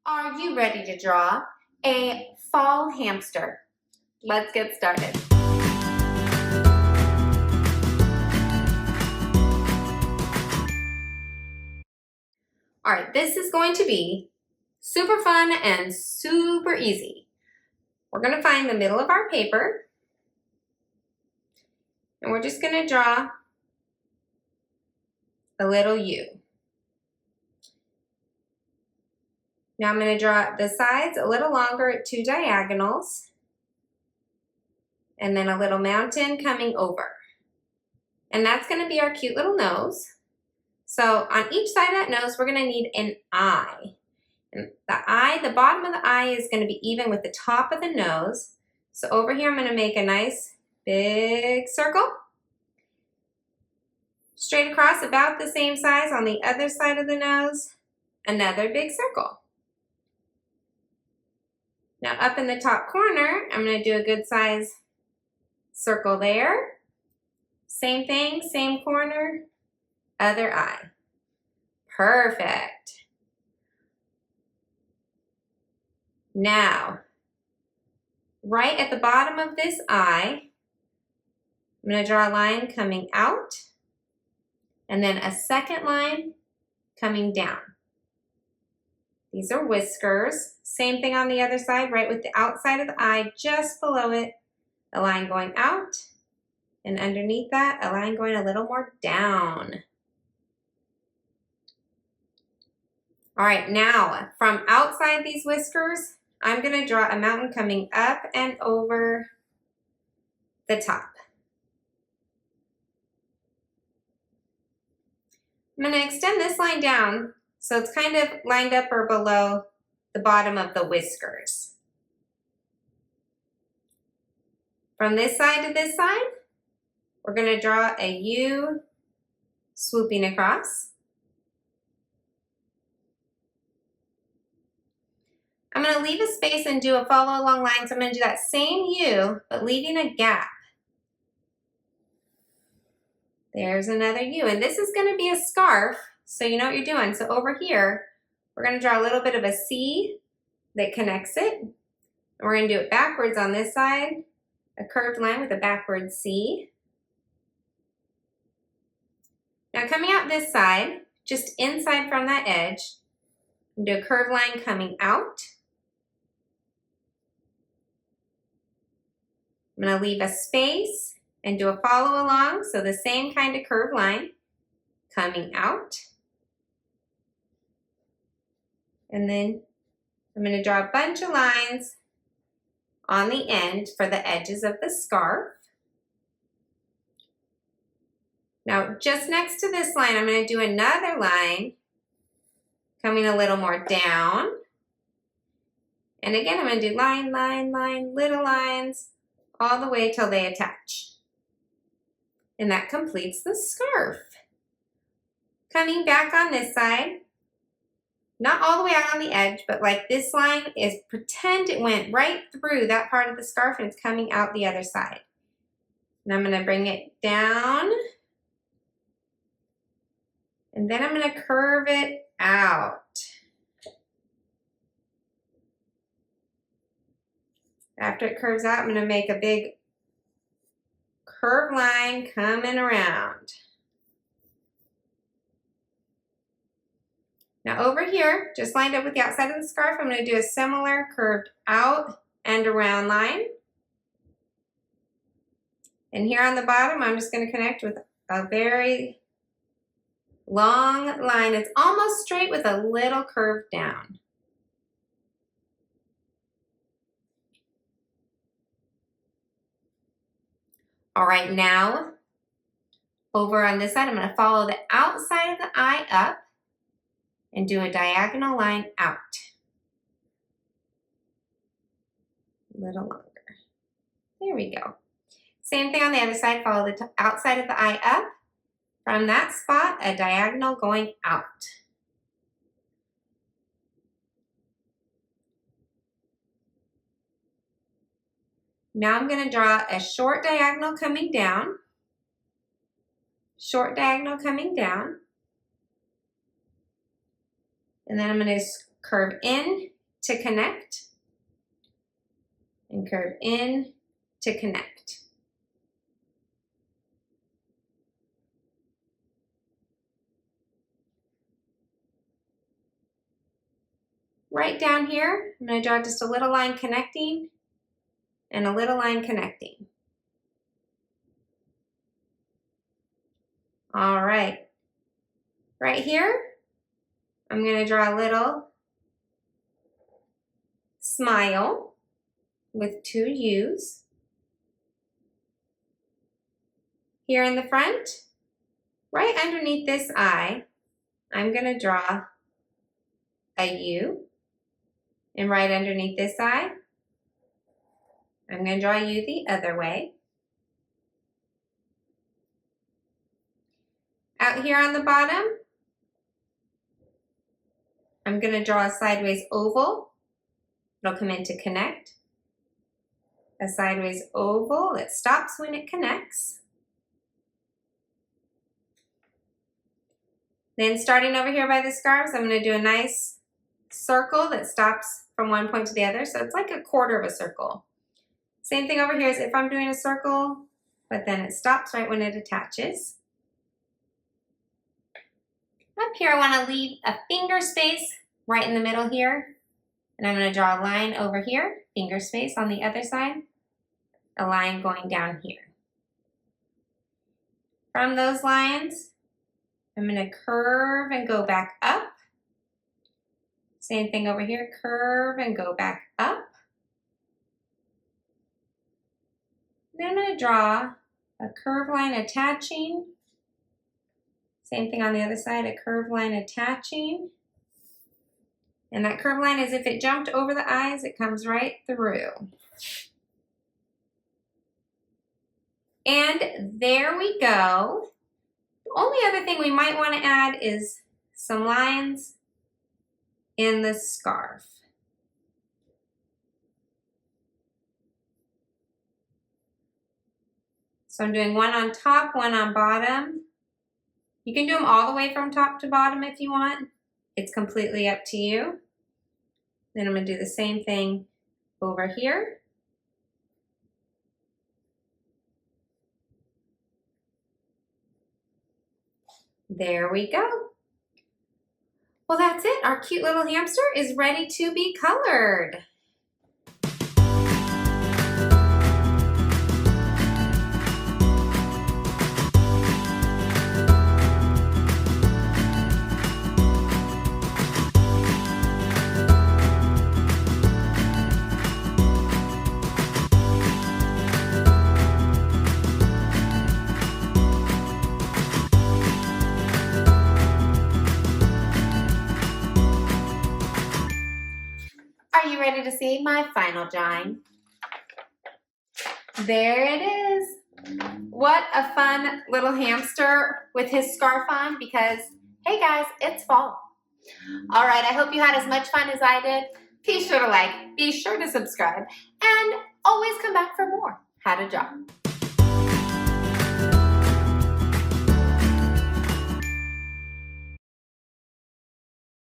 Are you ready to draw a fall hamster? Let's get started. All right, this is going to be super fun and super easy. We're going to find the middle of our paper, and we're just going to draw a little U. Now I'm going to draw the sides a little longer at 2 diagonals, and then a little mountain coming over. And that's going to be our cute little nose. So on each side of that nose, we're going to need an eye. And the bottom of the eye is going to be even with the top of the nose. So over here, I'm going to make a nice big circle. Straight across, about the same size on the other side of the nose, another big circle. Now up in the top corner, I'm going to do a good size circle there. Same thing, same corner, other eye. Perfect. Now, right at the bottom of this eye, I'm going to draw a line coming out and then a second line coming down. These are whiskers. Same thing on the other side, right with the outside of the eye, just below it, a line going out, and underneath that, a line going a little more down. All right, now from outside these whiskers, I'm going to draw a mountain coming up and over the top. I'm going to extend this line down so it's kind of lined up or below the bottom of the whiskers. From this side to this side, we're going to draw a U swooping across. I'm going to leave a space and do a follow along line. So I'm going to do that same U, but leaving a gap. There's another U, and this is going to be a scarf, so you know what you're doing. So over here, we're going to draw a little bit of a C that connects it. And we're going to do it backwards on this side, a curved line with a backward C. Now coming out this side, just inside from that edge, do a curved line coming out. I'm going to leave a space and do a follow along, so the same kind of curved line coming out. And then I'm going to draw a bunch of lines on the end for the edges of the scarf. Now just next to this line, I'm going to do another line coming a little more down. And again, I'm going to do line, line, line, little lines, all the way till they attach. And that completes the scarf. Coming back on this side, not all the way out on the edge, but like this line is, pretend it went right through that part of the scarf and it's coming out the other side. And I'm going to bring it down. And then I'm going to curve it out. After it curves out, I'm going to make a big curved line coming around. Now over here, just lined up with the outside of the scarf, I'm going to do a similar curved out and around line. And here on the bottom, I'm just going to connect with a very long line. It's almost straight with a little curve down. All right, now over on this side, I'm going to follow the outside of the eye up and do a diagonal line out. A little longer. There we go. Same thing on the other side, follow the outside of the eye up. From that spot, a diagonal going out. Now I'm going to draw a short diagonal coming down, short diagonal coming down, and then I'm going to curve in to connect, and curve in to connect. Right down here, I'm going to draw just a little line connecting and a little line connecting. All right. Right here, I'm going to draw a little smile with 2 U's. Here in the front, right underneath this eye, I'm going to draw a U. And right underneath this eye, I'm going to draw a U the other way. Out here on the bottom, I'm going to draw a sideways oval. It'll come in to connect. A sideways oval that stops when it connects. Then starting over here by the scarves, I'm going to do a nice circle that stops from one point to the other. So it's like a quarter of a circle. Same thing over here as if I'm doing a circle, but then it stops right when it attaches. Up here, I want to leave a finger space right in the middle here. And I'm going to draw a line over here, finger space on the other side, a line going down here. From those lines, I'm going to curve and go back up. Same thing over here, curve and go back up. Then I'm going to draw a curved line attaching. Same thing on the other side, a curved line attaching. And that curved line, as if it jumped over the eyes, it comes right through. And there we go. The only other thing we might want to add is some lines in the scarf. So I'm doing one on top, one on bottom. You can do them all the way from top to bottom if you want. It's completely up to you. Then I'm going to do the same thing over here. There we go. Well, that's it. Our cute little hamster is ready to be colored. Are you ready to see my final drawing? There it is. What a fun little hamster with his scarf on because, hey guys, it's fall. All right, I hope you had as much fun as I did. Be sure to like, be sure to subscribe, and always come back for more How to Draw.